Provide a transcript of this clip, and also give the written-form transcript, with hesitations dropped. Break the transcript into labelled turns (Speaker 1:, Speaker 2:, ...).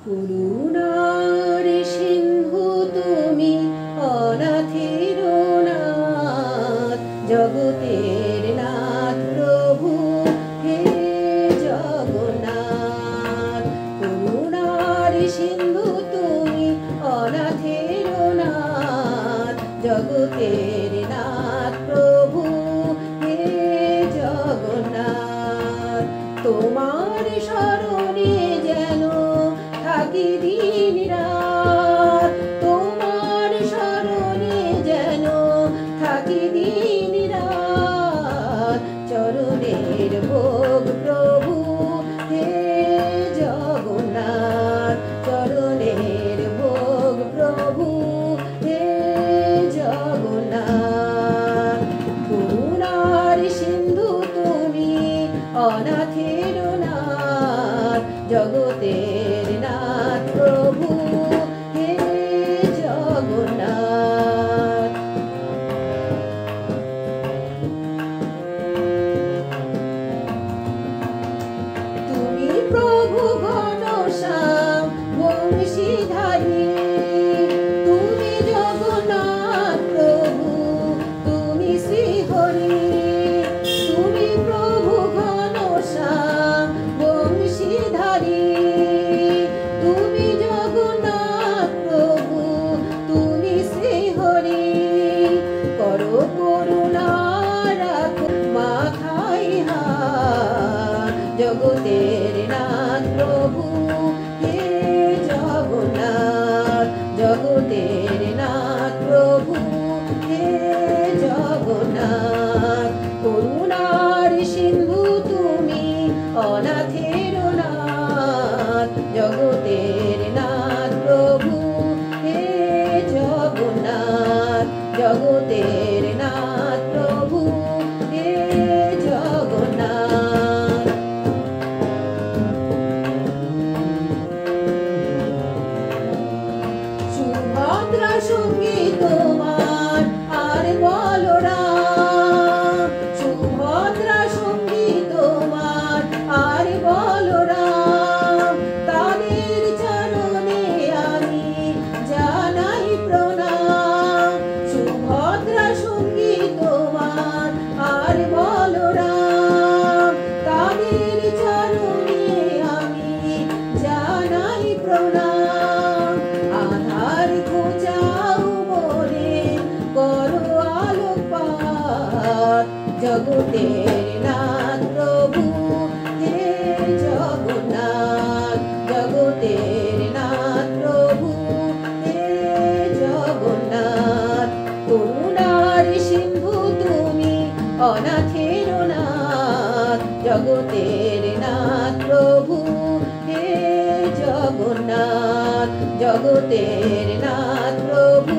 Speaker 1: করুণার সিন্ধু তুমি, অনাথের নাথ, জগতের নাথ প্রভু হে জগন্নাথ। করুণার সিন্ধু তুমি, অনাথের নাথ, জগতের নাথ প্রভু হে জগন্নাথ। তোমার শরণে যেন থাকি দিন রাত, তোমার শরণে যেন থাকি দিন রাত। চরণের ভোগ প্রভু হে জগন্নাথ, চরণের ভোগ প্রভু হে জগন্নাথ। করুণার সিন্ধু তুমি, অনাথের নাথ, জগতের নাথ প্রভু হে জগন্নাথ। তুমি প্রভু ঘনশ্যাম বংশীধারী, তুমি জগন্নাথ প্রভু, তুমি শ্রীহরি। তুমি প্রভু ঘনশ্যাম বংশীধারী, তুমি জগন্নাথ প্রভু, তুমি শ্রীহরি। করো করুণা রাখো মাথায় হাত, জগতের নাথ প্রভু হে জগন্নাথ, জগতের নাথ প্রভু হে জগন্নাথ। করুণার সিন্ধু তুমি, অনাথের নাথ, জগতের নাথ প্রভু হে জগন্নাথ, জগতের নাথ প্রভু হে জগন্নাথ। সুভদ্রা সঙ্গী তোমার আর বলরাম, সুভদ্রা সঙ্গী তোমার আর বলরাম। তাদের চরণে আমি জানাই প্রণাম। সুভদ্রা সঙ্গী তোমার আর বলরাম, তাদের চরণে আমি জানাই প্রণাম। আধার ঘুচাও বলে করো আলোকপাত, জগতের নাথ প্রভু হে জগন্নাথ, জগতের নাথ প্রভু হে জগন্নাথ। করুণার সিন্ধু তুমি, অনাথের নাথ, জগতের নাথ প্রভু হে জগন্নাথ, জগতের নাথ প্রভু